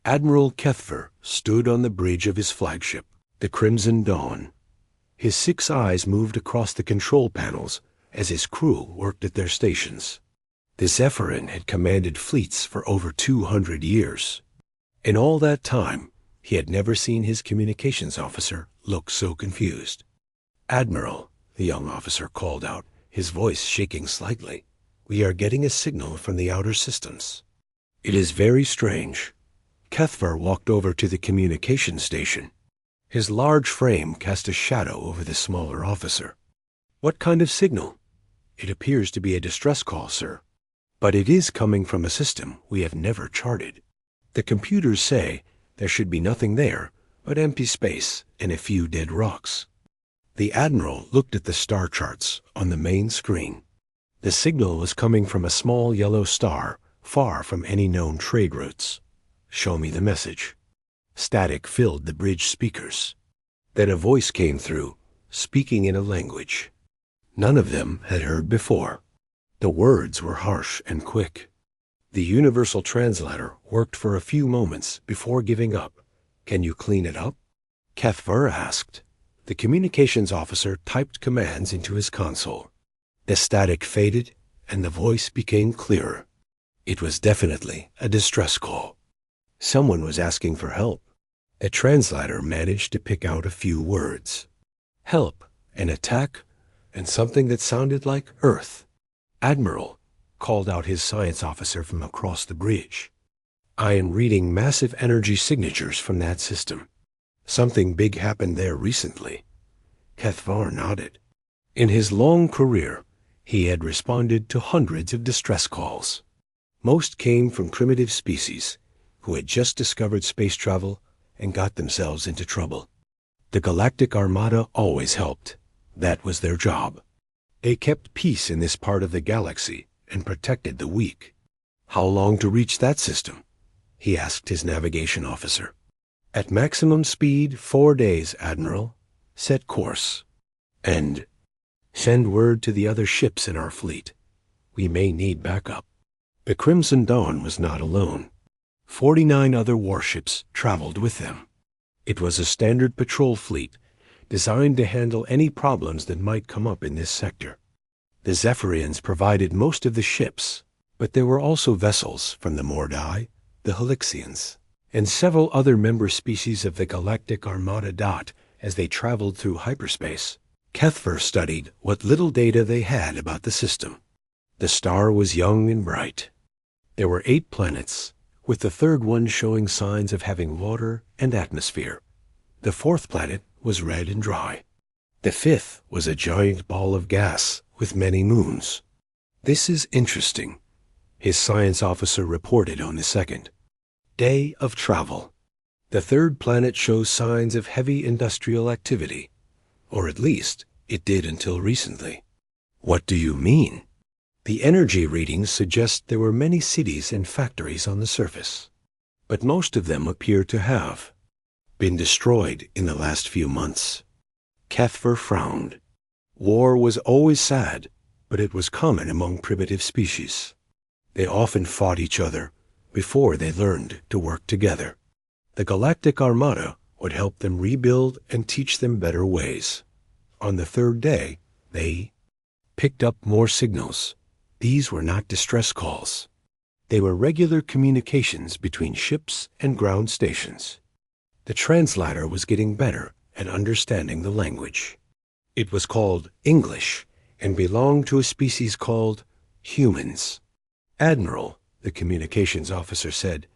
Admiral Kethver stood on the bridge of his flagship, the Crimson Dawn. His 6 eyes moved across the control panels as his crew worked at their stations. The Zephyrin had commanded fleets for over 200 years. In all that time, he had never seen his communications officer look so confused. "Admiral," the young officer called out, his voice shaking slightly, "we are getting a signal from the outer systems." "It is very strange." Kethver walked over to the communication station. His large frame cast a shadow over the smaller officer. "What kind of signal?" "It appears to be a distress call, sir. But it is coming from a system we have never charted. The computers say there should be nothing there but empty space and a few dead rocks." The Admiral looked at the star charts on the main screen. The signal was coming from a small yellow star far from any known trade routes. "Show me the message." Static filled the bridge speakers. Then a voice came through, speaking in a language none of them had heard before. The words were harsh and quick. The universal translator worked for a few moments before giving up. "Can you clean it up?" Kethver asked. The communications officer typed commands into his console. The static faded, and the voice became clearer. It was definitely a distress call. Someone was asking for help. A translator managed to pick out a few words. Help, an attack, and something that sounded like Earth. "Admiral," called out his science officer from across the bridge. "I am reading massive energy signatures from that system. Something big happened there recently." Kethvar nodded. In his long career, he had responded to hundreds of distress calls. Most came from primitive species who had just discovered space travel and got themselves into trouble. The Galactic Armada always helped. That was their job. They kept peace in this part of the galaxy and protected the weak. "How long to reach that system?" he asked his navigation officer. "At maximum speed, 4 days, Admiral. Set course. And send word to the other ships in our fleet. We may need backup." The Crimson Dawn was not alone. 49 other warships traveled with them. It was a standard patrol fleet designed to handle any problems that might come up in this sector. The Zephyrians provided most of the ships, but there were also vessels from the Mordai, the Helixians, and several other member species of the Galactic Armada as they traveled through hyperspace. Kethver studied what little data they had about the system. The star was young and bright. There were 8 planets, with the third one showing signs of having water and atmosphere. The 4th planet was red and dry. The 5th was a giant ball of gas with many moons. "This is interesting," his science officer reported on the 2nd day of travel. "The 3rd planet shows signs of heavy industrial activity, or at least it did until recently." "What do you mean?" "The energy readings suggest there were many cities and factories on the surface, but most of them appear to have been destroyed in the last few months." Kethver frowned. War was always sad, but it was common among primitive species. They often fought each other before they learned to work together. The Galactic Armada would help them rebuild and teach them better ways. On the 3rd day, they picked up more signals. These were not distress calls. They were regular communications between ships and ground stations. The translator was getting better at understanding the language. It was called English and belonged to a species called humans. "Admiral," the communications officer said,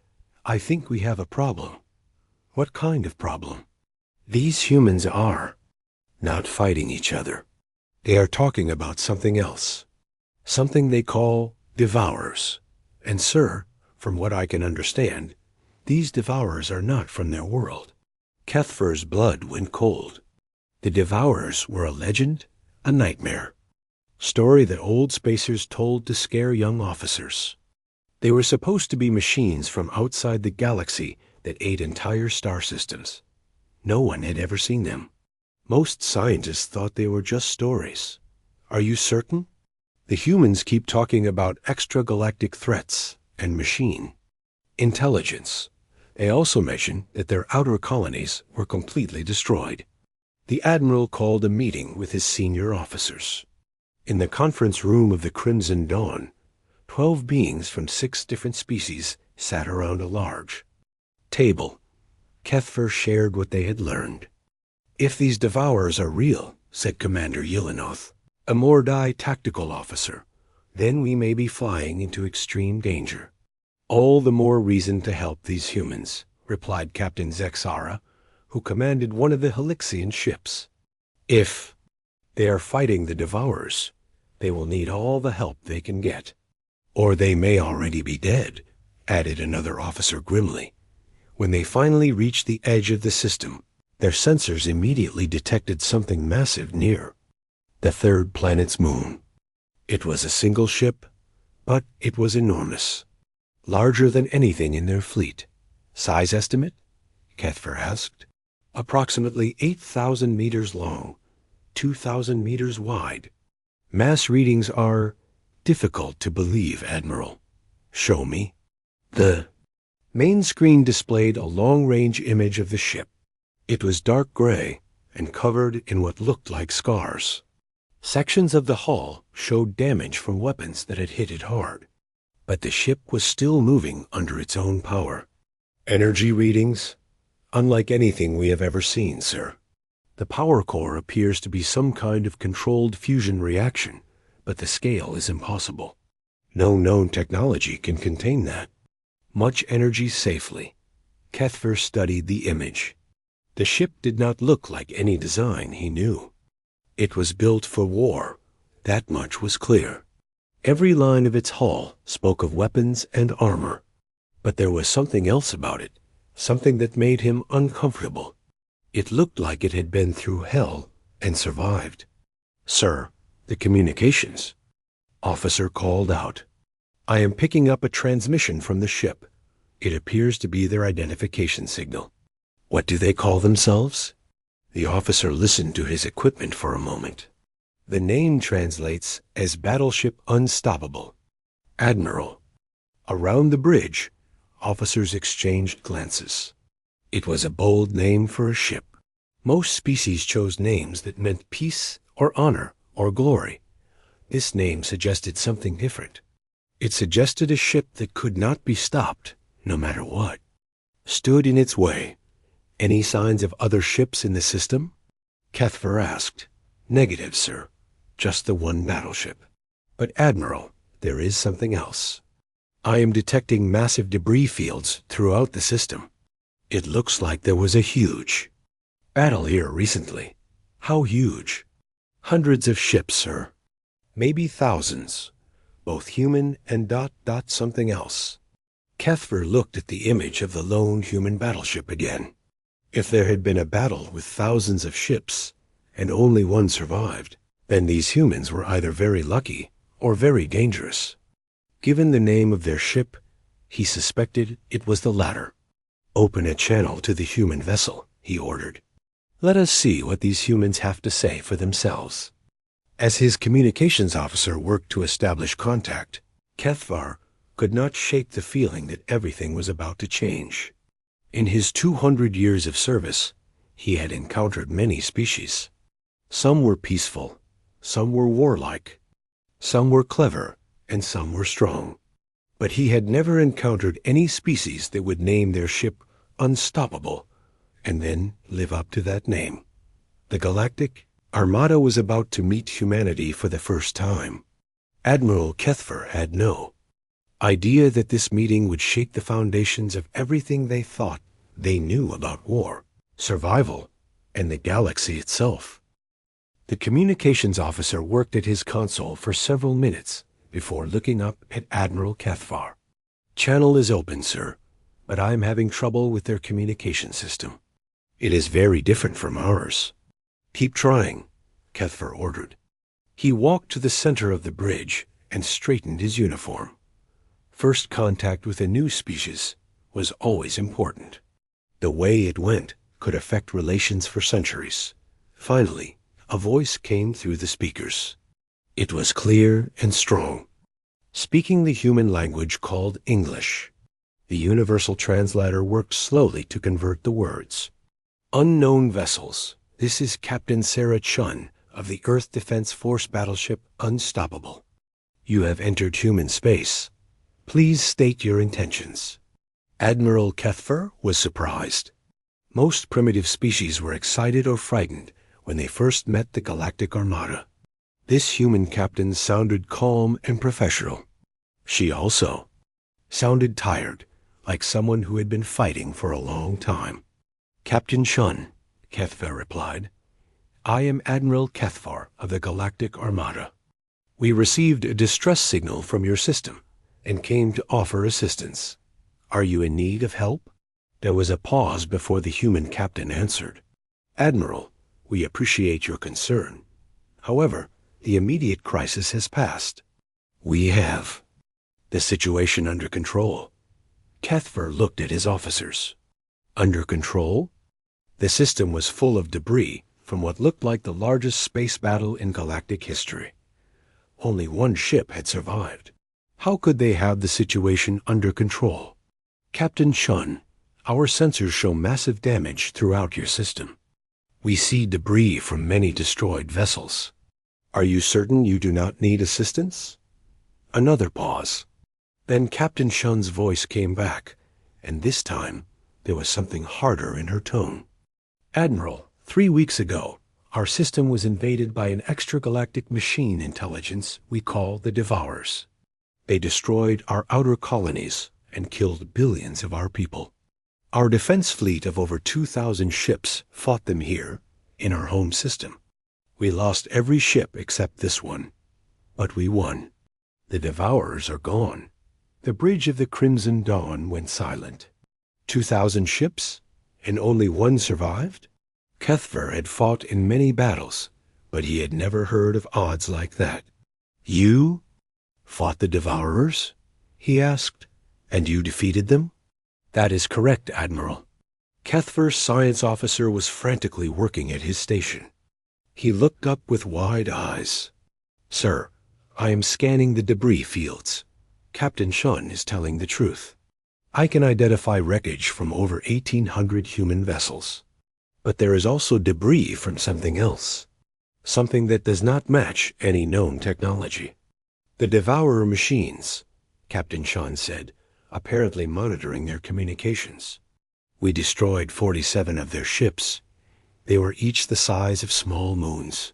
"I think we have a problem." "What kind of problem?" "These humans are not fighting each other. They are talking about something else. Something they call devourers. And, sir, from what I can understand, these devourers are not from their world." Kethver's blood went cold. The devourers were a legend, a nightmare. Story that old spacers told to scare young officers. They were supposed to be machines from outside the galaxy that ate entire star systems. No one had ever seen them. Most scientists thought they were just stories. "Are you certain?" "The humans keep talking about extragalactic threats and machine intelligence. They also mentioned that their outer colonies were completely destroyed. The Admiral called a meeting with his senior officers. In the conference room of the Crimson Dawn, 12 beings from 6 different species sat around a large table. Kethfer shared what they had learned. "If these devourers are real," said Commander Yelenoth, a Mordai tactical officer, "then we may be flying into extreme danger." "All the more reason to help these humans," replied Captain Zexara, who commanded one of the Helixian ships. "If they are fighting the devourers, they will need all the help they can get." "Or they may already be dead," added another officer grimly. When they finally reached the edge of the system, their sensors immediately detected something massive near the third planet's moon. It was a single ship, but it was enormous, larger than anything in their fleet. "Size estimate?" Kethfer asked. "Approximately 8,000 meters long, 2,000 meters wide. Mass readings are difficult to believe, Admiral." "Show me." The main screen displayed a long-range image of the ship. It was dark gray and covered in what looked like scars. Sections of the hull showed damage from weapons that had hit it hard, but the ship was still moving under its own power. "Energy readings? Unlike anything we have ever seen, sir. The power core appears to be some kind of controlled fusion reaction, but the scale is impossible. No known technology can contain that. Much energy safely." Kethfer studied the image. The ship did not look like any design he knew. It was built for war, that much was clear. Every line of its hull spoke of weapons and armor, but there was something else about it, something that made him uncomfortable. It looked like it had been through hell and survived. "Sir, the communications," officer called out. "I am picking up a transmission from the ship. It appears to be their identification signal." "What do they call themselves?" The officer listened to his equipment for a moment. "The name translates as Battleship Unstoppable." "Admiral." Around the bridge, officers exchanged glances. It was a bold name for a ship. Most species chose names that meant peace or honor or glory. This name suggested something different. It suggested a ship that could not be stopped, no matter what. Stood in its way. "Any signs of other ships in the system?" Kethfer asked. "Negative, sir. Just the one battleship." "But Admiral, there is something else. I am detecting massive debris fields throughout the system. It looks like there was a huge battle here recently." "How huge?" "Hundreds of ships, sir. Maybe thousands. Both human and something else." Kethfer looked at the image of the lone human battleship again. If there had been a battle with thousands of ships, and only one survived, then these humans were either very lucky or very dangerous. Given the name of their ship, he suspected it was the latter. "Open a channel to the human vessel," he ordered. "Let us see what these humans have to say for themselves." As his communications officer worked to establish contact, Kethvar could not shake the feeling that everything was about to change. In his 200 years of service, he had encountered many species. Some were peaceful, some were warlike, some were clever, and some were strong. But he had never encountered any species that would name their ship Unstoppable, and then live up to that name. The Galactic Armada was about to meet humanity for the first time. Admiral Kethfer had no idea that this meeting would shake the foundations of everything they thought they knew about war, survival, and the galaxy itself. The communications officer worked at his console for several minutes before looking up at Admiral Kethvar. "Channel is open, sir, but I'm having trouble with their communication system. It is very different from ours." "Keep trying," Kethvar ordered. He walked to the center of the bridge and straightened his uniform. First contact with a new species was always important. The way it went could affect relations for centuries. Finally, a voice came through the speakers. It was clear and strong, speaking the human language called English. The universal translator worked slowly to convert the words. Unknown vessels. This is Captain Sarah Chun of the Earth Defense Force battleship Unstoppable. You have entered human space. Please state your intentions. Admiral Kethfer was surprised. Most primitive species were excited or frightened when they first met the Galactic Armada. This human captain sounded calm and professional. She also sounded tired, like someone who had been fighting for a long time. Captain Chun, Kethfer replied. I am Admiral Kethfer of the Galactic Armada. We received a distress signal from your system and came to offer assistance. Are you in need of help? There was a pause before the human captain answered. Admiral, we appreciate your concern. However, the immediate crisis has passed. We have the situation under control. Kethfer looked at his officers. Under control? The system was full of debris from what looked like the largest space battle in galactic history. Only one ship had survived. How could they have the situation under control? Captain Chun, our sensors show massive damage throughout your system. We see debris from many destroyed vessels. Are you certain you do not need assistance? Another pause. Then Captain Chun's voice came back, and this time there was something harder in her tone. Admiral, 3 weeks ago, our system was invaded by an extragalactic machine intelligence we call the Devourers. They destroyed our outer colonies and killed billions of our people. Our defense fleet of over 2,000 ships fought them here, in our home system. We lost every ship except this one, but we won. The Devourers are gone. The bridge of the Crimson Dawn went silent. 2,000 ships, and only one survived? Kethfer had fought in many battles, but he had never heard of odds like that. You fought the Devourers? He asked. And you defeated them? That is correct, Admiral. Kethfer's science officer was frantically working at his station. He looked up with wide eyes. Sir, I am scanning the debris fields. Captain Chun is telling the truth. I can identify wreckage from over 1,800 human vessels. But there is also debris from something else. Something that does not match any known technology. The Devourer machines, Captain Chun said, apparently monitoring their communications. We destroyed 47 of their ships. They were each the size of small moons.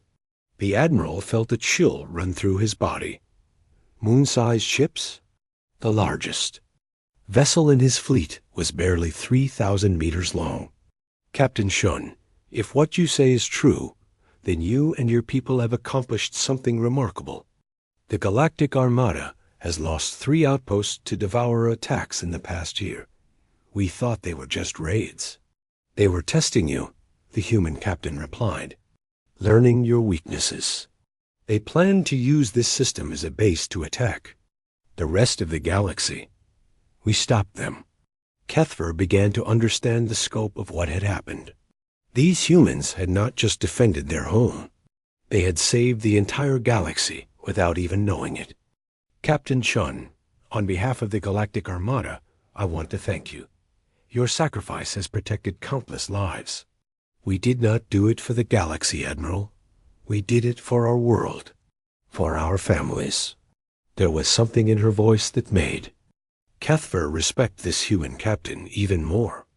The Admiral felt a chill run through his body. Moon-sized ships? The largest vessel in his fleet was barely 3,000 meters long. Captain Chun, if what you say is true, then you and your people have accomplished something remarkable. The Galactic Armada has lost 3 outposts to Devourer attacks in the past year. We thought they were just raids. They were testing you, the human captain replied, learning your weaknesses. They planned to use this system as a base to attack the rest of the galaxy. We stopped them. Kethfer began to understand the scope of what had happened. These humans had not just defended their home. They had saved the entire galaxy without even knowing it. Captain Chun, on behalf of the Galactic Armada, I want to thank you. Your sacrifice has protected countless lives. We did not do it for the galaxy, Admiral. We did it for our world, for our families. There was something in her voice that made Kethfer respect this human captain even more.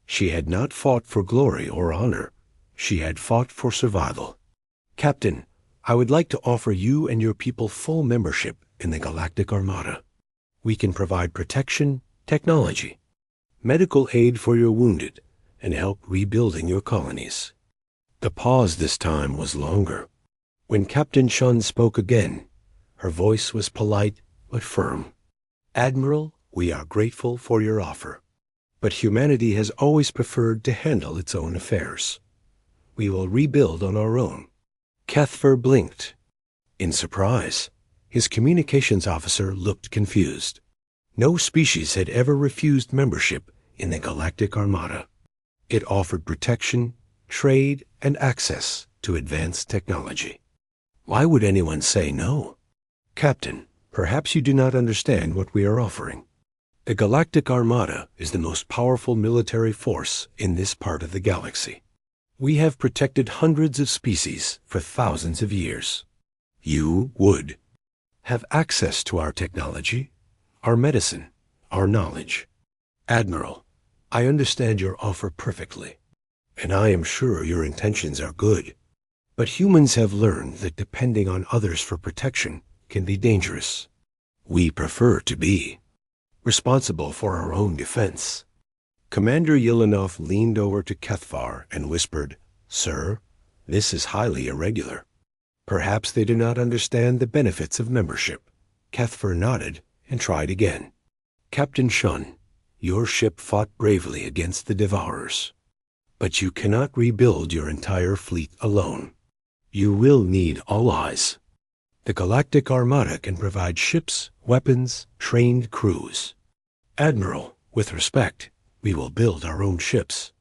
She had not fought for glory or honor. She had fought for survival. Captain, I would like to offer you and your people full membership in the Galactic Armada. We can provide protection, technology, medical aid for your wounded, and help rebuilding your colonies. The pause this time was longer. When Captain Chun spoke again, her voice was polite but firm. Admiral, we are grateful for your offer, but humanity has always preferred to handle its own affairs. We will rebuild on our own. Kethfer blinked. In surprise, his communications officer looked confused. No species had ever refused membership in the Galactic Armada. It offered protection, trade, and access to advanced technology. Why would anyone say no? Captain, perhaps you do not understand what we are offering. The Galactic Armada is the most powerful military force in this part of the galaxy. We have protected hundreds of species for thousands of years. You would have access to our technology, our medicine, our knowledge. Admiral, I understand your offer perfectly, and I am sure your intentions are good. But humans have learned that depending on others for protection can be dangerous. We prefer to be responsible for our own defense. Commander Yelenov leaned over to Kethvar and whispered, "Sir, this is highly irregular. Perhaps they do not understand the benefits of membership." Kethvar nodded and tried again. "Captain Shun, your ship fought bravely against the Devourers. But you cannot rebuild your entire fleet alone. You will need allies. The Galactic Armada can provide ships, weapons, trained crews. Admiral, with respect, we will build our own ships,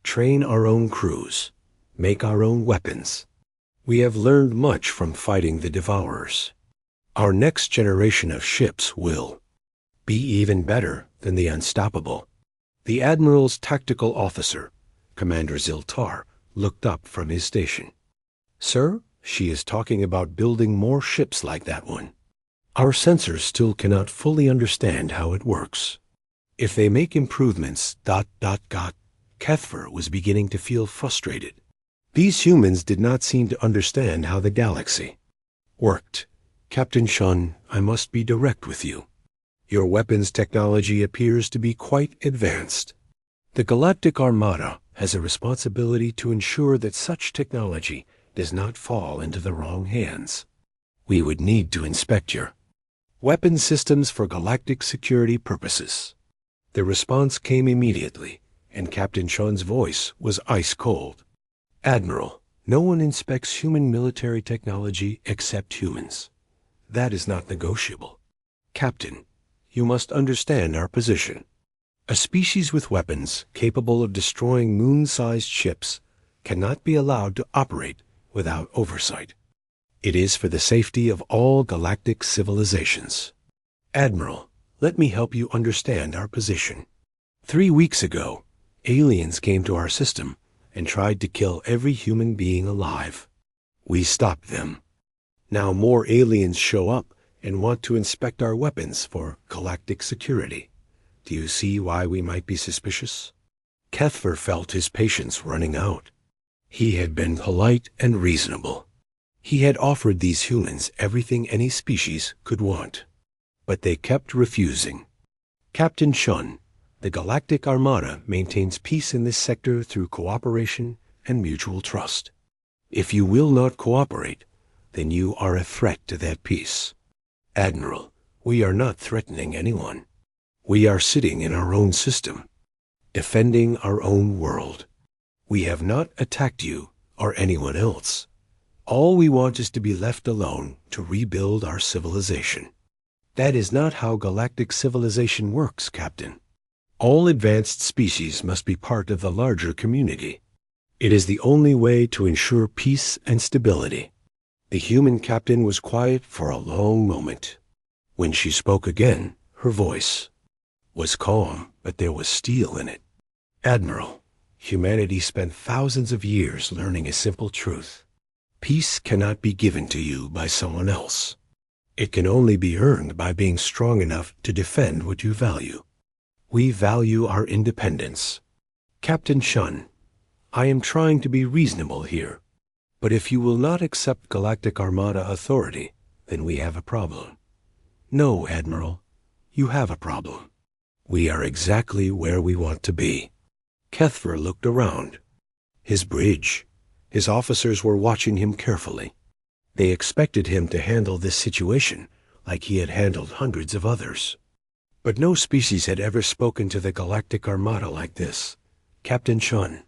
train our own crews, make our own weapons. We have learned much from fighting the Devourers. Our next generation of ships will be even better than the Unstoppable." The Admiral's tactical officer, Commander Ziltar, looked up from his station. "Sir, she is talking about building more ships like that one. Our sensors still cannot fully understand how it works. If they make improvements, ... Kethvar was beginning to feel frustrated. These humans did not seem to understand how the galaxy worked. "Captain Shun, I must be direct with you. Your weapons technology appears to be quite advanced. The Galactic Armada has a responsibility to ensure that such technology does not fall into the wrong hands. We would need to inspect your weapon systems for galactic security purposes." The response came immediately, and Captain Shun's voice was ice cold. "Admiral, no one inspects human military technology except humans. That is not negotiable. Captain, you must understand our position. A species with weapons capable of destroying moon-sized ships cannot be allowed to operate without oversight. It is for the safety of all galactic civilizations. Admiral, let me help you understand our position. 3 weeks ago, aliens came to our system and tried to kill every human being alive. We stopped them. Now more aliens show up and want to inspect our weapons for galactic security. Do you see why we might be suspicious?" Kethvar felt his patience running out. He had been polite and reasonable. He had offered these humans everything any species could want. But they kept refusing. "Captain Shun, the Galactic Armada maintains peace in this sector through cooperation and mutual trust. If you will not cooperate, then you are a threat to that peace. Admiral, we are not threatening anyone. We are sitting in our own system, defending our own world. We have not attacked you or anyone else. All we want is to be left alone to rebuild our civilization. That is not how galactic civilization works, Captain. All advanced species must be part of the larger community. It is the only way to ensure peace and stability." The human captain was quiet for a long moment. When she spoke again, her voice was calm, but there was steel in it. "Admiral, humanity spent thousands of years learning a simple truth. Peace cannot be given to you by someone else. It can only be earned by being strong enough to defend what you value. We value our independence. Captain Shun, I am trying to be reasonable here, but if you will not accept Galactic Armada authority, then we have a problem." "No, Admiral, you have a problem. We are exactly where we want to be." Kethvar looked around. His bridge. His officers were watching him carefully. They expected him to handle this situation like he had handled hundreds of others. But no species had ever spoken to the Galactic Armada like this. "Captain Shun,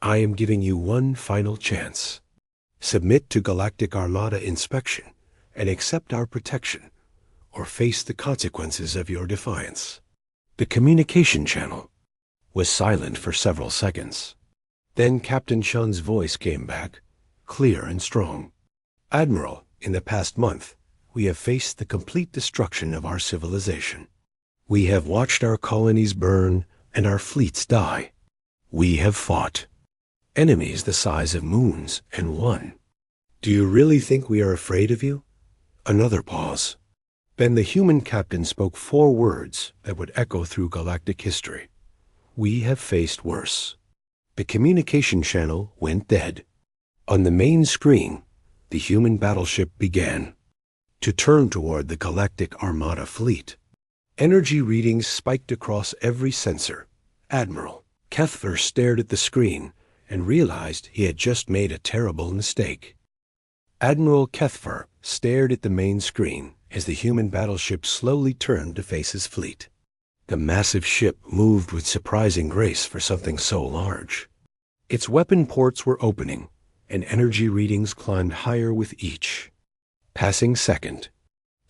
I am giving you one final chance. Submit to Galactic Armada inspection and accept our protection, or face the consequences of your defiance." The communication channel was silent for several seconds. Then Captain Shun's voice came back, clear and strong. "Admiral, in the past month, we have faced the complete destruction of our civilization. We have watched our colonies burn and our fleets die. We have fought enemies the size of moons and won. Do you really think we are afraid of you? Another pause. Then the human captain spoke 4 words that would echo through galactic history. We have faced worse. The communication channel went dead. On the main screen, the human battleship began to turn toward the Galactic Armada fleet. Energy readings spiked across every sensor. Admiral Kethver stared at the screen and realized he had just made a terrible mistake. Admiral Kethver stared at the main screen as the human battleship slowly turned to face his fleet. The massive ship moved with surprising grace for something so large. Its weapon ports were opening, and energy readings climbed higher with each passing second.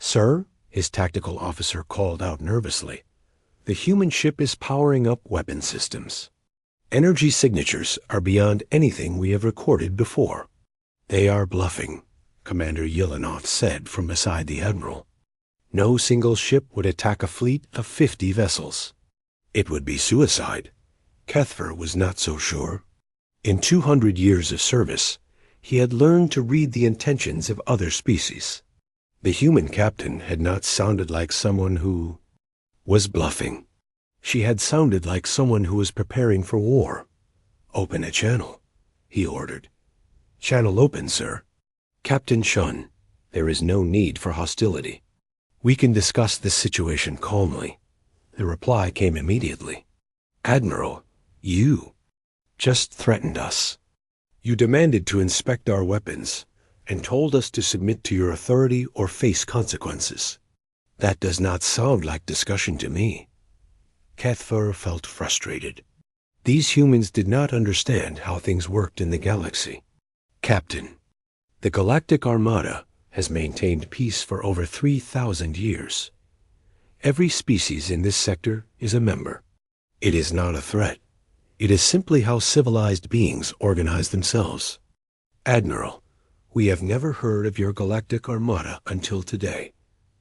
"Sir," his tactical officer called out nervously, "the human ship is powering up weapon systems. Energy signatures are beyond anything we have recorded before." "They are bluffing," Commander Yelanov said from beside the Admiral. "No single ship would attack a fleet of 50 vessels. It would be suicide." Kethver was not so sure. In 200 years of service, he had learned to read the intentions of other species. The human captain had not sounded like someone who was bluffing. She had sounded like someone who was preparing for war. "Open a channel," he ordered. "Channel open, sir." "Captain Shun, there is no need for hostility. We can discuss this situation calmly." The reply came immediately. "Admiral, you just threatened us. You demanded to inspect our weapons and told us to submit to your authority or face consequences. That does not sound like discussion to me." Kethver felt frustrated. These humans did not understand how things worked in the galaxy. "Captain, the Galactic Armada has maintained peace for over 3,000 years. Every species in this sector is a member. It is not a threat. It is simply how civilized beings organize themselves. Admiral, we have never heard of your Galactic Armada until today.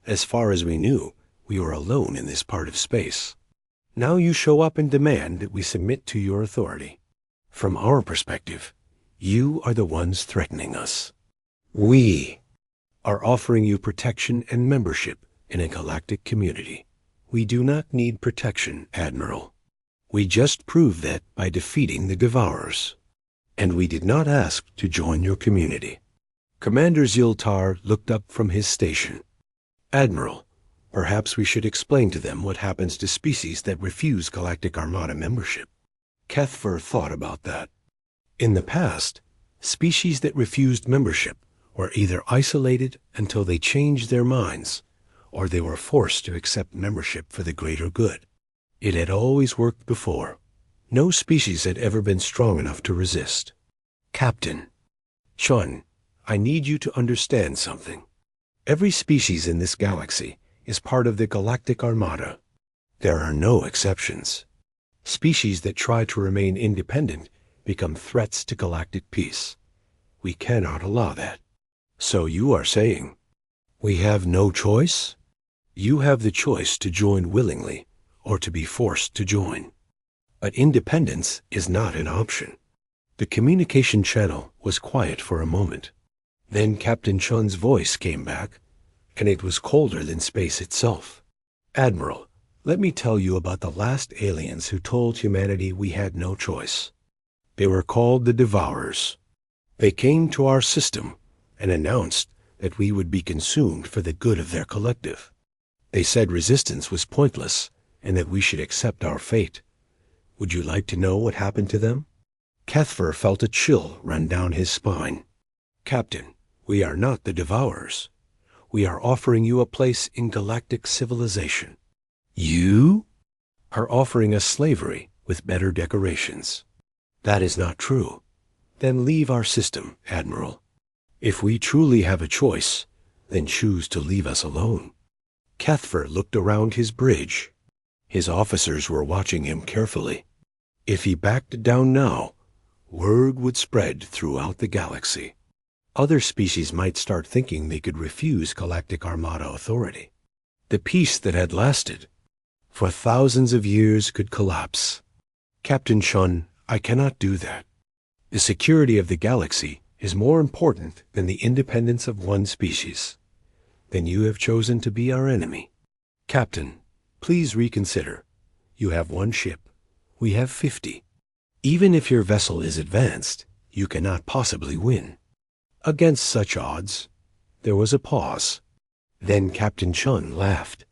As far as we knew, we were alone in this part of space. Now you show up and demand that we submit to your authority. From our perspective, you are the ones threatening us. We are offering you protection and membership in a galactic community. We do not need protection, Admiral. We just proved that by defeating the Devourers. And we did not ask to join your community." Commander Ziltar looked up from his station. "Admiral, perhaps we should explain to them what happens to species that refuse Galactic Armada membership." Kethver thought about that. In the past, species that refused membership were either isolated until they changed their minds, or they were forced to accept membership for the greater good. It had always worked before. No species had ever been strong enough to resist. "Captain Chun, I need you to understand something. Every species in this galaxy is part of the Galactic Armada. There are no exceptions. Species that try to remain independent become threats to galactic peace. We cannot allow that." "So you are saying we have no choice?" "You have the choice to join willingly or to be forced to join. But independence is not an option." The communication channel was quiet for a moment. Then Captain Chun's voice came back, and it was colder than space itself. "Admiral, let me tell you about the last aliens who told humanity we had no choice. They were called the Devourers. They came to our system and announced that we would be consumed for the good of their collective. They said resistance was pointless and that we should accept our fate. Would you like to know what happened to them?" Kethver felt a chill run down his spine. "Captain, we are not the Devourers. We are offering you a place in galactic civilization. You are offering us slavery with better decorations." "That is not true." "Then leave our system, Admiral. If we truly have a choice, then choose to leave us alone." Kethver looked around his bridge. His officers were watching him carefully. If he backed down now, word would spread throughout the galaxy. Other species might start thinking they could refuse Galactic Armada authority. The peace that had lasted for thousands of years could collapse. Captain Chun, I cannot do that. The security of the galaxy is more important than the independence of one species. Then you have chosen to be our enemy. Captain, please reconsider. You have one ship. We have 50. Even if your vessel is advanced, you cannot possibly win. Against such odds, there was a pause. Then Captain Chun laughed.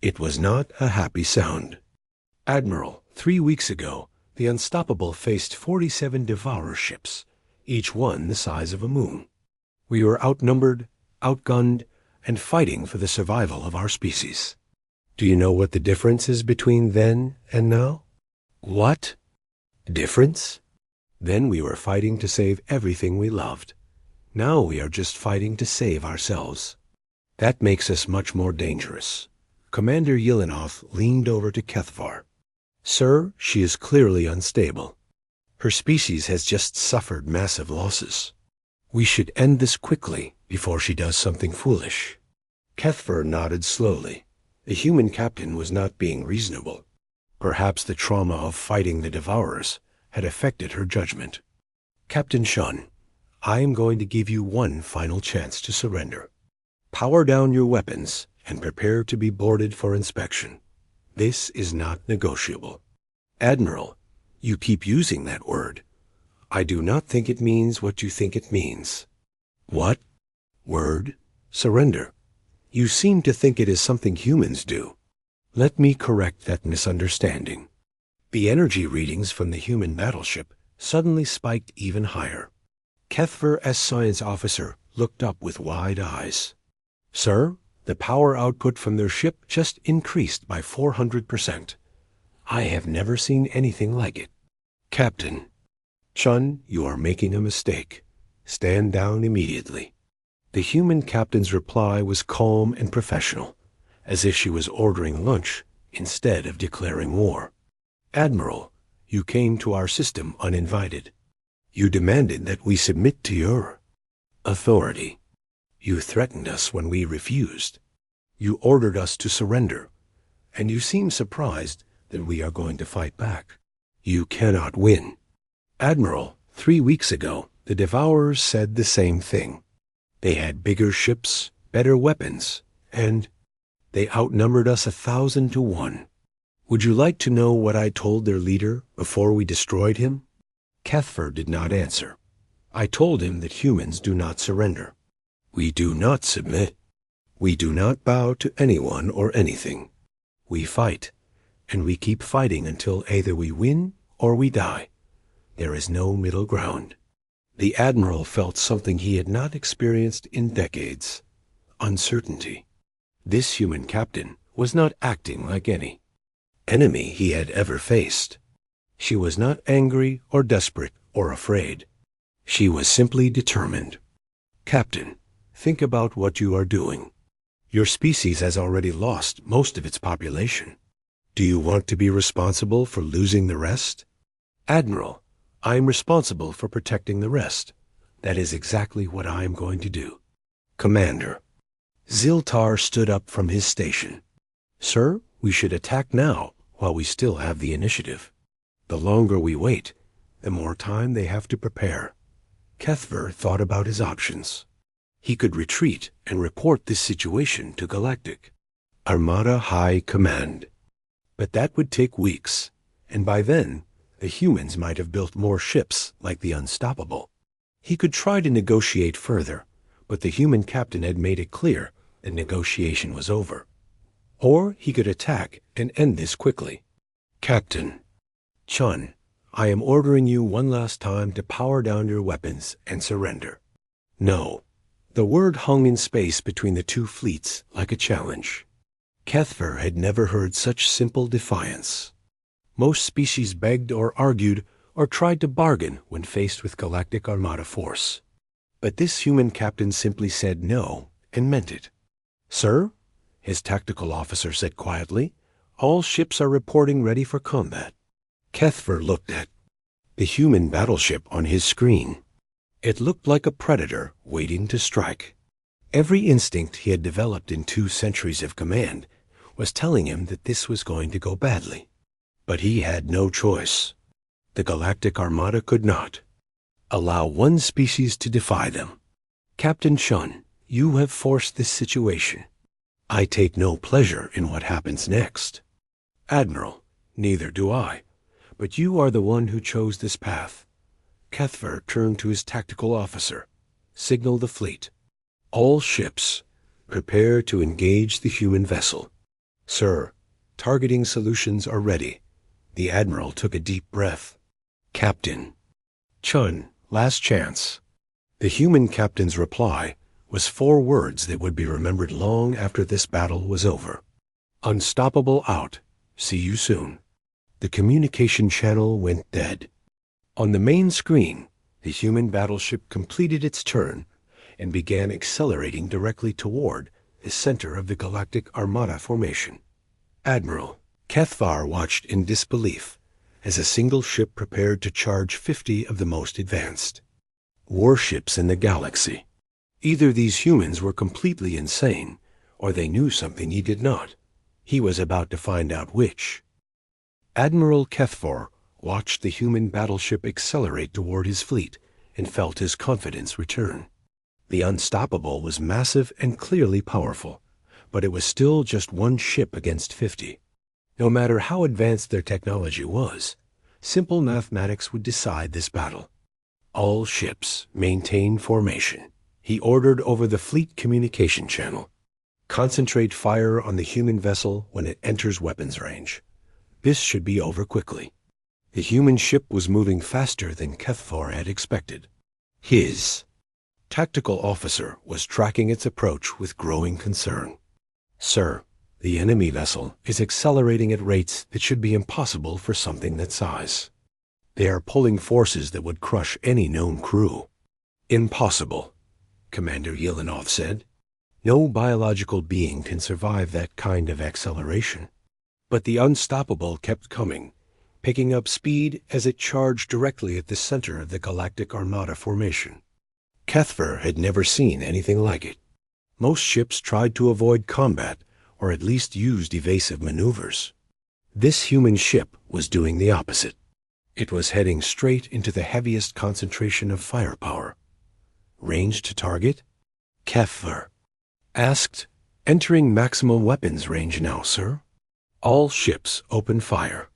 It was not a happy sound. Admiral, 3 weeks ago, the Unstoppable faced 47 Devourer ships, each one the size of a moon. We were outnumbered, outgunned, and fighting for the survival of our species. Do you know what the difference is between then and now? What? Difference? Then we were fighting to save everything we loved. Now we are just fighting to save ourselves. That makes us much more dangerous. Commander Yelenoth leaned over to Kethvar. Sir, she is clearly unstable. Her species has just suffered massive losses. We should end this quickly before she does something foolish. Kethvar nodded slowly. The human captain was not being reasonable. Perhaps the trauma of fighting the Devourers had affected her judgment. Captain Chun, I am going to give you one final chance to surrender. Power down your weapons and prepare to be boarded for inspection. This is not negotiable. Admiral, you keep using that word. I do not think it means what you think it means. What? Word? Surrender. You seem to think it is something humans do. Let me correct that misunderstanding. The energy readings from the human battleship suddenly spiked even higher. Kethvar, as science officer, looked up with wide eyes. Sir, the power output from their ship just increased by 400%. I have never seen anything like it. Captain, Chun, you are making a mistake. Stand down immediately. The human captain's reply was calm and professional, as if she was ordering lunch instead of declaring war. Admiral, you came to our system uninvited. You demanded that we submit to your authority. You threatened us when we refused. You ordered us to surrender, and you seem surprised that we are going to fight back. You cannot win. Admiral, 3 weeks ago, the Devourers said the same thing. They had bigger ships, better weapons, and they outnumbered us 1,000 to 1. Would you like to know what I told their leader before we destroyed him? Kethvar did not answer. I told him that humans do not surrender. We do not submit. We do not bow to anyone or anything. We fight, and we keep fighting until either we win or we die. There is no middle ground. The Admiral felt something he had not experienced in decades. Uncertainty. This human captain was not acting like any enemy he had ever faced. She was not angry or desperate or afraid. She was simply determined. Captain, think about what you are doing. Your species has already lost most of its population. Do you want to be responsible for losing the rest? Admiral, I am responsible for protecting the rest. That is exactly what I am going to do. Commander. Ziltar stood up from his station. Sir, we should attack now while we still have the initiative. The longer we wait, the more time they have to prepare. Kethvar thought about his options. He could retreat and report this situation to Galactic Armada High Command. But that would take weeks, and by then, the humans might have built more ships like the Unstoppable. He could try to negotiate further, but the human captain had made it clear that negotiation was over. Or he could attack and end this quickly. Captain. Chun, I am ordering you one last time to power down your weapons and surrender. No. The word hung in space between the two fleets like a challenge. Kethvar had never heard such simple defiance. Most species begged or argued or tried to bargain when faced with Galactic Armada force. But this human captain simply said no and meant it. Sir, his tactical officer said quietly, all ships are reporting ready for combat. Kethvar looked at the human battleship on his screen. It looked like a predator waiting to strike. Every instinct he had developed in 2 centuries of command was telling him that this was going to go badly. But he had no choice. The Galactic Armada could not allow one species to defy them. Captain Shun, you have forced this situation. I take no pleasure in what happens next. Admiral, neither do I, but you are the one who chose this path. Kethver turned to his tactical officer. Signal the fleet. All ships, prepare to engage the human vessel. Sir, targeting solutions are ready. The Admiral took a deep breath. Captain. Chun, last chance. The human captain's reply was 4 words that would be remembered long after this battle was over. Unstoppable out. See you soon. The communication channel went dead. On the main screen, the human battleship completed its turn and began accelerating directly toward the center of the Galactic Armada formation. Admiral Kethvar watched in disbelief as a single ship prepared to charge 50 of the most advanced warships in the galaxy. Either these humans were completely insane, or they knew something he did not. He was about to find out which. Admiral Kethvar watched the human battleship accelerate toward his fleet and felt his confidence return. The Unstoppable was massive and clearly powerful, but it was still just one ship against 50. No matter how advanced their technology was, simple mathematics would decide this battle. All ships maintain formation. He ordered over the fleet communication channel. Concentrate fire on the human vessel when it enters weapons range. This should be over quickly. The human ship was moving faster than Kethvar had expected. His tactical officer was tracking its approach with growing concern. Sir, the enemy vessel is accelerating at rates that should be impossible for something that size. They are pulling forces that would crush any known crew. Impossible, Commander Yelenov said. No biological being can survive that kind of acceleration. But the Unstoppable kept coming, picking up speed as it charged directly at the center of the Galactic Armada formation. Kethver had never seen anything like it. Most ships tried to avoid combat, or at least used evasive maneuvers. This human ship was doing the opposite. It was heading straight into the heaviest concentration of firepower. Range to target? Kethver asked. Entering maximum weapons range now, sir. All ships open fire.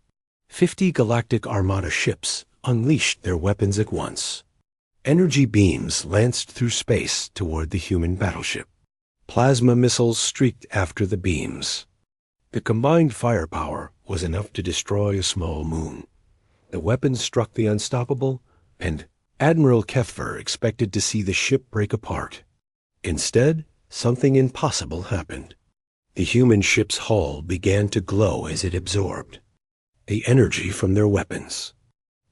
50 Galactic Armada ships unleashed their weapons at once. Energy beams lanced through space toward the human battleship. Plasma missiles streaked after the beams. The combined firepower was enough to destroy a small moon. The weapons struck the Unstoppable, and Admiral Kethver expected to see the ship break apart. Instead, something impossible happened. The human ship's hull began to glow as it absorbed the energy from their weapons.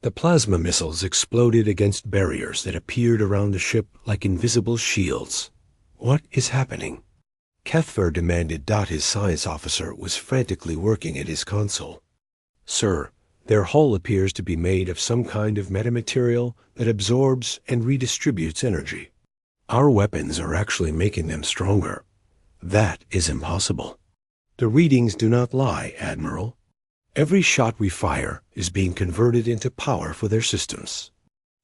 The plasma missiles exploded against barriers that appeared around the ship like invisible shields. What is happening? Kethver demanded. His science officer was frantically working at his console. Sir, their hull appears to be made of some kind of metamaterial that absorbs and redistributes energy. Our weapons are actually making them stronger. That is impossible. The readings do not lie, Admiral. Every shot we fire is being converted into power for their systems.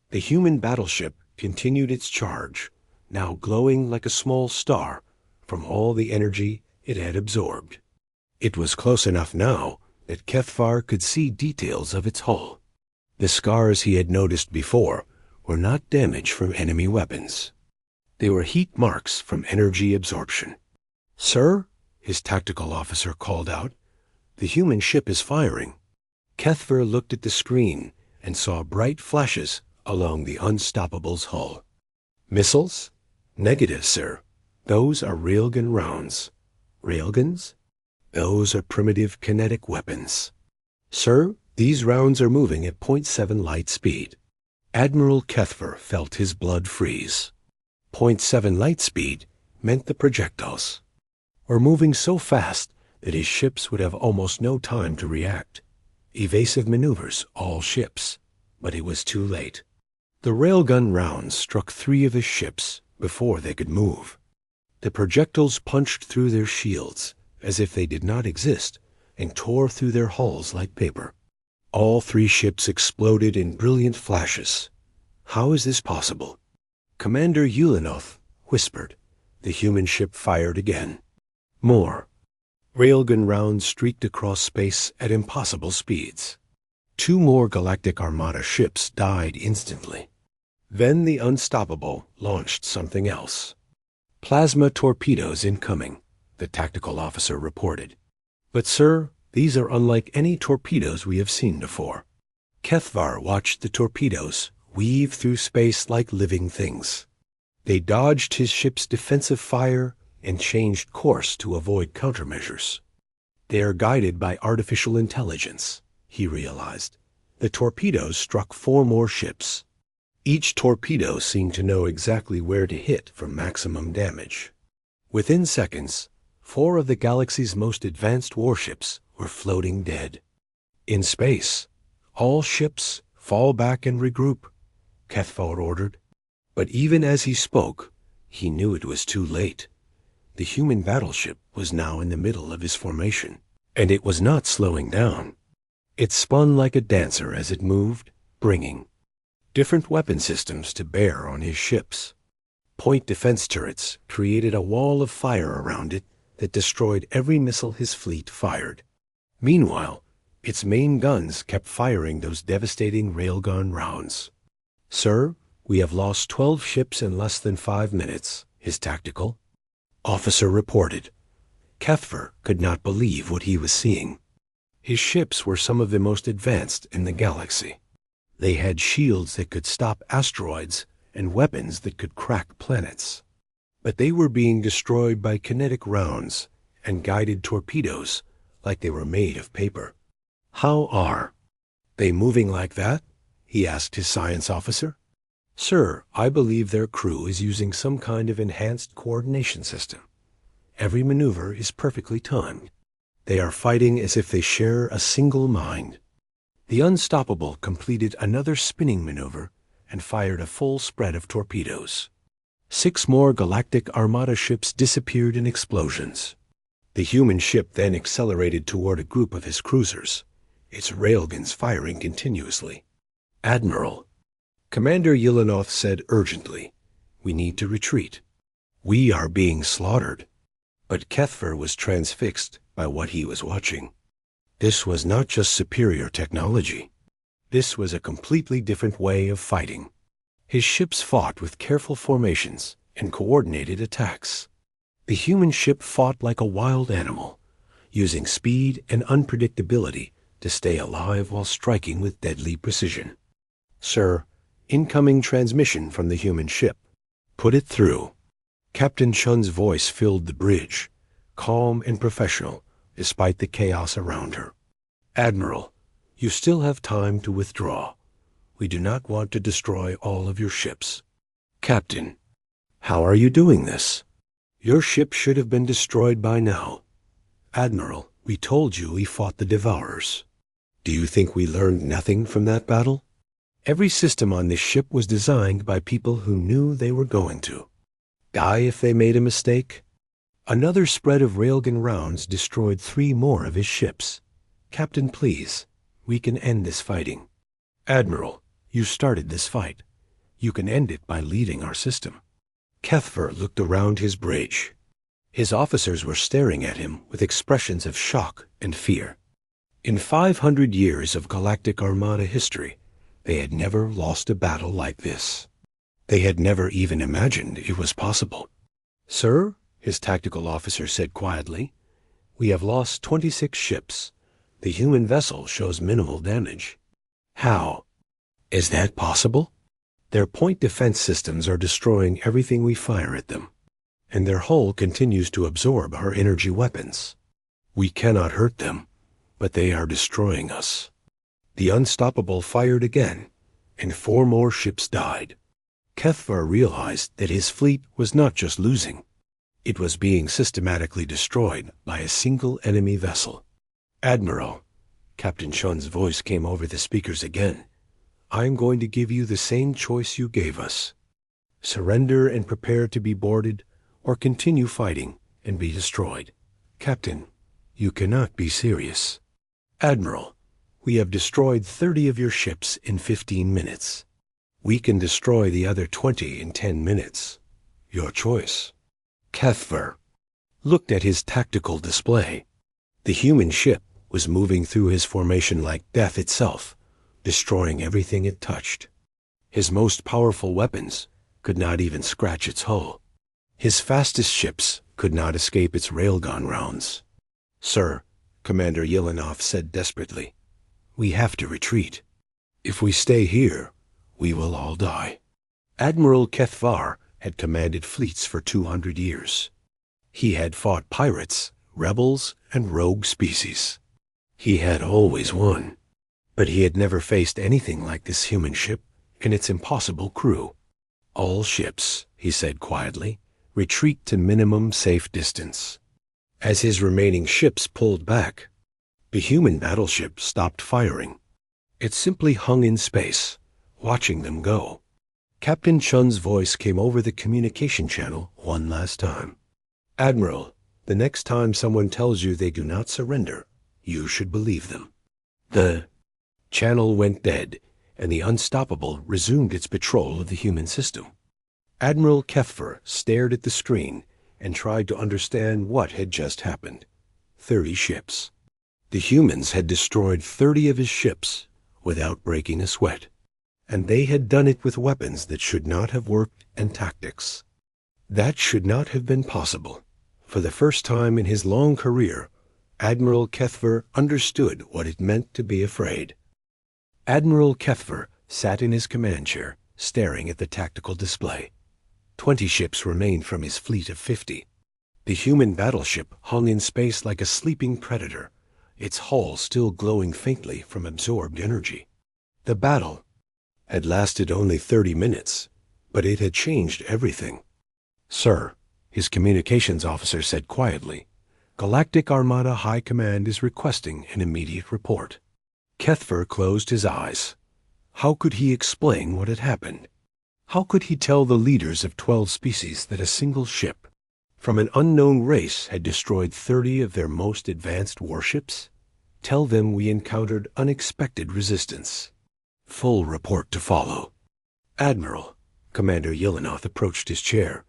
The human battleship continued its charge, now glowing like a small star from all the energy it had absorbed. It was close enough now that Kethvar could see details of its hull. The scars he had noticed before were not damage from enemy weapons. They were heat marks from energy absorption. Sir, his tactical officer called out, the human ship is firing. Kethver looked at the screen and saw bright flashes along the Unstoppable's hull. Missiles? Negative, sir. Those are railgun rounds. Railguns? Those are primitive kinetic weapons. Sir, these rounds are moving at 0.7 light speed. Admiral Kethver felt his blood freeze. 0.7 light speed meant the projectiles were moving so fast that his ships would have almost no time to react. Evasive maneuvers, all ships. But it was too late. The railgun rounds struck 3 of his ships before they could move. The projectiles punched through their shields, as if they did not exist, and tore through their hulls like paper. All 3 ships exploded in brilliant flashes. How is this possible? Commander Ulanoth whispered. The human ship fired again. More. Railgun rounds streaked across space at impossible speeds. 2 more Galactic Armada ships died instantly. Then the Unstoppable launched something else. Plasma torpedoes incoming, the tactical officer reported. But sir, these are unlike any torpedoes we have seen before. Kethvar watched the torpedoes weave through space like living things. They dodged his ship's defensive fire and changed course to avoid countermeasures. They are guided by artificial intelligence, he realized. The torpedoes struck 4 more ships. Each torpedo seemed to know exactly where to hit for maximum damage. Within seconds, 4 of the galaxy's most advanced warships were floating dead. In space, all ships fall back and regroup, Kethvar ordered. But even as he spoke, he knew it was too late. The human battleship was now in the middle of his formation, and it was not slowing down. It spun like a dancer as it moved, bringing different weapon systems to bear on his ships. Point defense turrets created a wall of fire around it that destroyed every missile his fleet fired. Meanwhile, its main guns kept firing those devastating railgun rounds. Sir, we have lost 12 ships in less than 5 minutes, his tactical officer reported. Kethvar could not believe what he was seeing. His ships were some of the most advanced in the galaxy. They had shields that could stop asteroids and weapons that could crack planets. But they were being destroyed by kinetic rounds and guided torpedoes like they were made of paper. How are they moving like that? He asked his science officer. Sir, I believe their crew is using some kind of enhanced coordination system. Every maneuver is perfectly timed. They are fighting as if they share a single mind. The Unstoppable completed another spinning maneuver and fired a full spread of torpedoes. 6 more Galactic Armada ships disappeared in explosions. The human ship then accelerated toward a group of his cruisers, its railguns firing continuously. Admiral, Commander Ulanoth said urgently, we need to retreat. We are being slaughtered. But Kethvar was transfixed by what he was watching. This was not just superior technology. This was a completely different way of fighting. His ships fought with careful formations and coordinated attacks. The human ship fought like a wild animal, using speed and unpredictability to stay alive while striking with deadly precision. Sir, incoming transmission from the human ship. Put it through. Captain Chun's voice filled the bridge, calm and professional, despite the chaos around her. Admiral, you still have time to withdraw. We do not want to destroy all of your ships. Captain, how are you doing this? Your ship should have been destroyed by now. Admiral, we told you we fought the Devourers. Do you think we learned nothing from that battle? Every system on this ship was designed by people who knew they were going to die if they made a mistake. Another spread of railgun rounds destroyed 3 more of his ships. Captain, please, we can end this fighting. Admiral, you started this fight. You can end it by leaving our system. Kethvar looked around his bridge. His officers were staring at him with expressions of shock and fear. In 500 years of Galactic Armada history, they had never lost a battle like this. They had never even imagined it was possible. Sir, his tactical officer said quietly, we have lost 26 ships. The human vessel shows minimal damage. How is that possible? Their point defense systems are destroying everything we fire at them, and their hull continues to absorb our energy weapons. We cannot hurt them, but they are destroying us. The Unstoppable fired again, and 4 more ships died. Kethvar realized that his fleet was not just losing. It was being systematically destroyed by a single enemy vessel. Admiral, Captain Chun's voice came over the speakers again. I am going to give you the same choice you gave us. Surrender and prepare to be boarded, or continue fighting and be destroyed. Captain, You cannot be serious. Admiral, we have destroyed 30 of your ships in 15 minutes. We can destroy the other 20 in 10 minutes. Your choice. Kethver looked at his tactical display. The human ship was moving through his formation like death itself, destroying everything it touched. His most powerful weapons could not even scratch its hull. His fastest ships could not escape its railgun rounds. Sir, Commander Yelenov said desperately, we have to retreat. If we stay here, we will all die. Admiral Kethvar had commanded fleets for 200 years. He had fought pirates, rebels, and rogue species. He had always won, but he had never faced anything like this human ship and its impossible crew. All ships, he said quietly, retreat to minimum safe distance. As his remaining ships pulled back, the human battleship stopped firing. It simply hung in space, watching them go. Captain Chun's voice came over the communication channel one last time. Admiral, the next time someone tells you they do not surrender, you should believe them. The channel went dead, and the Unstoppable resumed its patrol of the human system. Admiral Kethver stared at the screen and tried to understand what had just happened. 30 ships. The humans had destroyed 30 of his ships without breaking a sweat, and they had done it with weapons that should not have worked and tactics. That should not have been possible. For the first time in his long career, Admiral Kethver understood what it meant to be afraid. Admiral Kethver sat in his command chair, staring at the tactical display. 20 ships remained from his fleet of 50. The human battleship hung in space like a sleeping predator, its hull still glowing faintly from absorbed energy. The battle had lasted only 30 minutes, but it had changed everything. Sir, his communications officer said quietly, Galactic Armada High Command is requesting an immediate report. Kethver closed his eyes. How could he explain what had happened? How could he tell the leaders of 12 species that a single ship from an unknown race had destroyed 30 of their most advanced warships? Tell them we encountered unexpected resistance. Full report to follow. Admiral, Commander Yelenov approached his chair.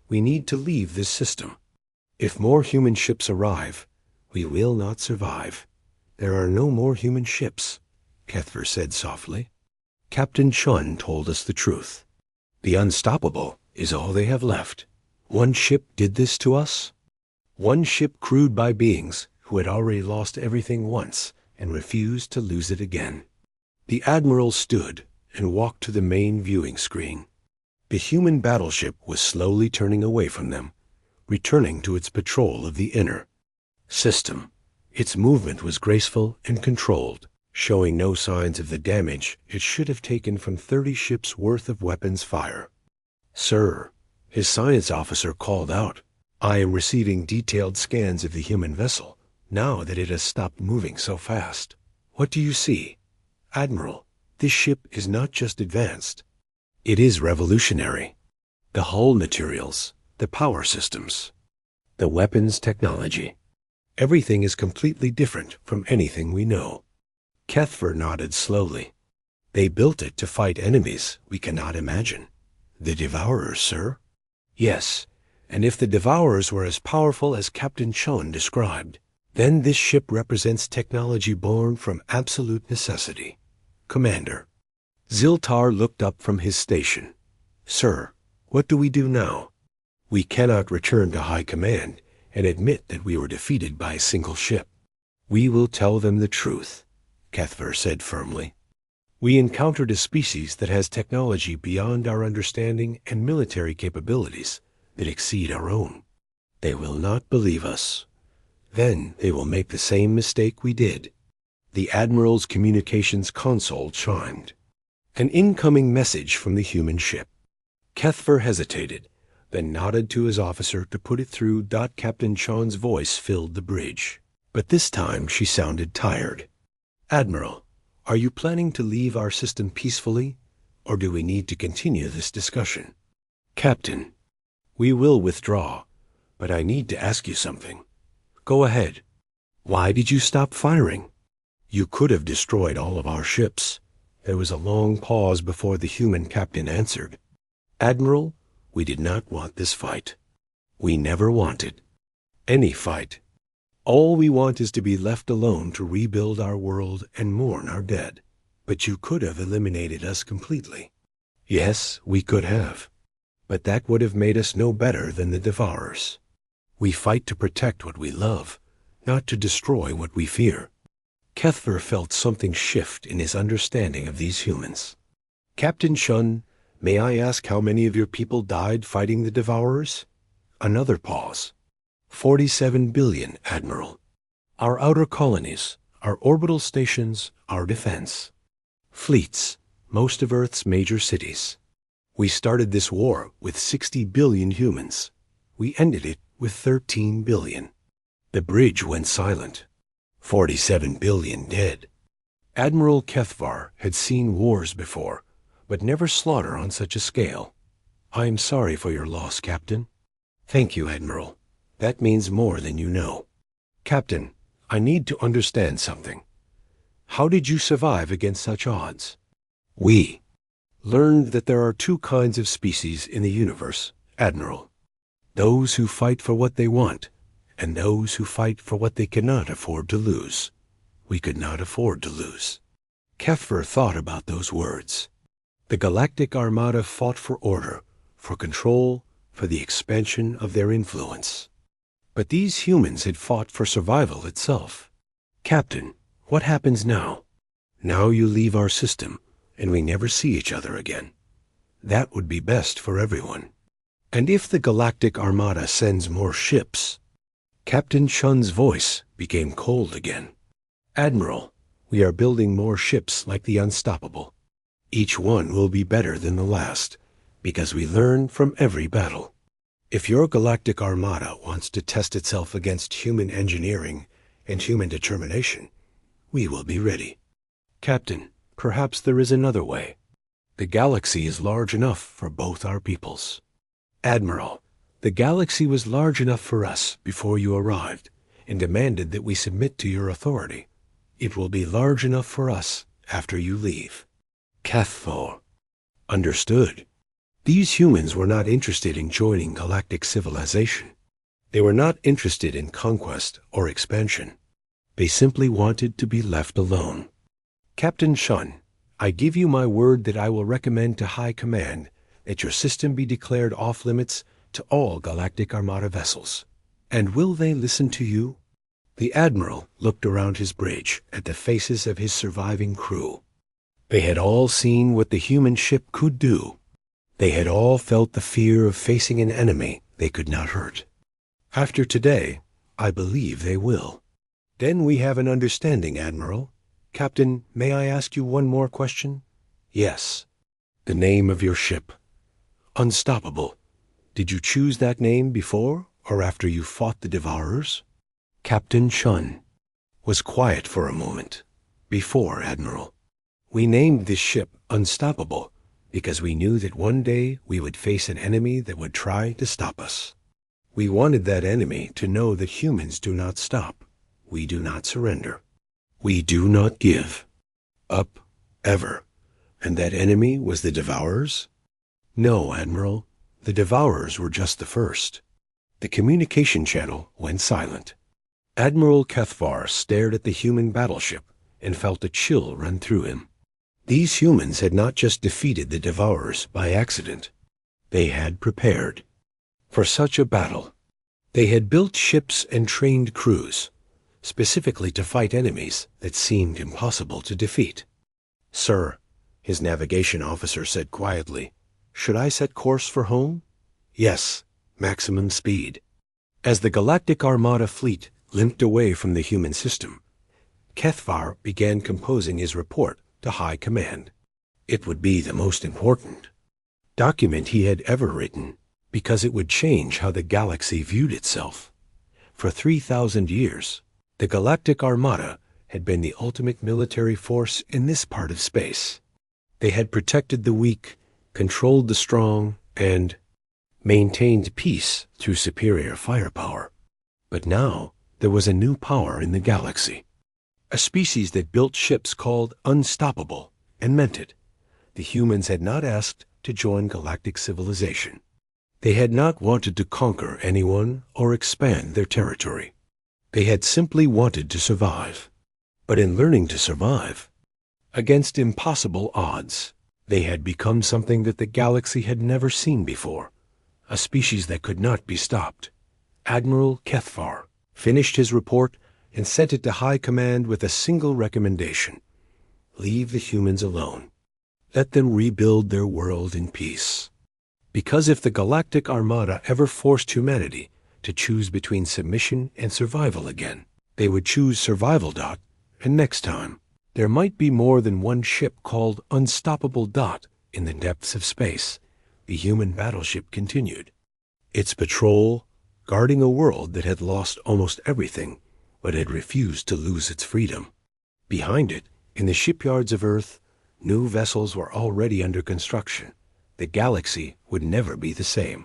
We need to leave this system. If more human ships arrive, we will not survive. There are no more human ships, Kethver said softly. Captain Chun told us the truth. The Unstoppable is all they have left. One ship did this to us. One ship crewed by beings who had already lost everything once and refused to lose it again. The Admiral stood and walked to the main viewing screen. The human battleship was slowly turning away from them, returning to its patrol of the inner system. Its movement was graceful and controlled, showing no signs of the damage it should have taken from 30 ships' worth of weapons fire. Sir, his science officer called out, I am receiving detailed scans of the human vessel, now that it has stopped moving so fast. What do you see? Admiral, this ship is not just advanced. It is revolutionary. The hull materials, the power systems, the weapons technology. Everything is completely different from anything we know. Kethver nodded slowly. They built it to fight enemies we cannot imagine. The Devourers, sir? Yes, and if the Devourers were as powerful as Captain Chun described, then this ship represents technology born from absolute necessity. Commander. Ziltar looked up from his station. Sir, what do we do now? We cannot return to High Command and admit that we were defeated by a single ship. We will tell them the truth, Kethver said firmly. We encountered a species that has technology beyond our understanding and military capabilities that exceed our own. They will not believe us. Then they will make the same mistake we did. The Admiral's communications console chimed. An incoming message from the human ship. Kethver hesitated, then nodded to his officer to put it through. Captain Chun's voice filled the bridge, but this time she sounded tired. Admiral, are you planning to leave our system peacefully, or do we need to continue this discussion? Captain, we will withdraw, but I need to ask you something. Go ahead. Why did you stop firing? You could have destroyed all of our ships. There was a long pause before the human captain answered. Admiral, we did not want this fight. We never wanted any fight. All we want is to be left alone to rebuild our world and mourn our dead. But you could have eliminated us completely. Yes, we could have. But that would have made us no better than the Devourers. We fight to protect what we love, not to destroy what we fear. Kethver felt something shift in his understanding of these humans. Captain Shun, may I ask how many of your people died fighting the Devourers? Another pause. 47 billion, Admiral. Our outer colonies, our orbital stations, our defense. Fleets, most of Earth's major cities. We started this war with 60 billion humans. We ended it with 13 billion. The bridge went silent. 47 billion dead. Admiral Kethvar had seen wars before, but never slaughter on such a scale. I am sorry for your loss, Captain. Thank you, Admiral. That means more than you know. Captain, I need to understand something. How did you survive against such odds? We learned that there are two kinds of species in the universe, Admiral. Those who fight for what they want, and those who fight for what they cannot afford to lose. We could not afford to lose. Kethver thought about those words. The Galactic Armada fought for order, for control, for the expansion of their influence. But these humans had fought for survival itself. Captain, what happens now? Now you leave our system, and we never see each other again. That would be best for everyone. And if the Galactic Armada sends more ships... Captain Shun's voice became cold again. Admiral, we are building more ships like the Unstoppable. Each one will be better than the last, because we learn from every battle. If your Galactic Armada wants to test itself against human engineering and human determination, we will be ready. Captain, perhaps there is another way. The galaxy is large enough for both our peoples. Admiral, the galaxy was large enough for us before you arrived and demanded that we submit to your authority. It will be large enough for us after you leave. Kethvar. Understood. These humans were not interested in joining galactic civilization. They were not interested in conquest or expansion. They simply wanted to be left alone. Captain Shun, I give you my word that I will recommend to High Command that your system be declared off-limits to all Galactic Armada vessels. And will they listen to you? The Admiral looked around his bridge at the faces of his surviving crew. They had all seen what the human ship could do. They had all felt the fear of facing an enemy they could not hurt. After today, I believe they will. Then we have an understanding, Admiral. Captain, may I ask you one more question? Yes. The name of your ship. Unstoppable. Did you choose that name before or after you fought the Devourers? Captain Shun was quiet for a moment. Before, Admiral. We named this ship Unstoppable because we knew that one day we would face an enemy that would try to stop us. We wanted that enemy to know that humans do not stop. We do not surrender. We do not give up ever. And that enemy was the Devourers? No, Admiral. The Devourers were just the first. The communication channel went silent. Admiral Kethvar stared at the human battleship and felt a chill run through him. These humans had not just defeated the Devourers by accident. They had prepared for such a battle. They had built ships and trained crews, specifically to fight enemies that seemed impossible to defeat. Sir, his navigation officer said quietly, should I set course for home? Yes, maximum speed. As the Galactic Armada fleet limped away from the human system, Kethvar began composing his report to High Command. It would be the most important document he had ever written, because it would change how the galaxy viewed itself. For 3,000 years, the Galactic Armada had been the ultimate military force in this part of space. They had protected the weak, controlled the strong, and maintained peace through superior firepower. But now, there was a new power in the galaxy. A species that built ships called unstoppable, and meant it. The humans had not asked to join galactic civilization. They had not wanted to conquer anyone or expand their territory. They had simply wanted to survive. But in learning to survive, against impossible odds, they had become something that the galaxy had never seen before, a species that could not be stopped. Admiral Kethvar finished his report and sent it to High Command with a single recommendation: leave the humans alone. Let them rebuild their world in peace. Because if the Galactic Armada ever forced humanity to choose between submission and survival again, they would choose survival. And next time, there might be more than one ship called Unstoppable. In the depths of space, the human battleship continued. Its patrol, guarding a world that had lost almost everything, but had refused to lose its freedom. Behind it, in the shipyards of Earth, new vessels were already under construction. The galaxy would never be the same.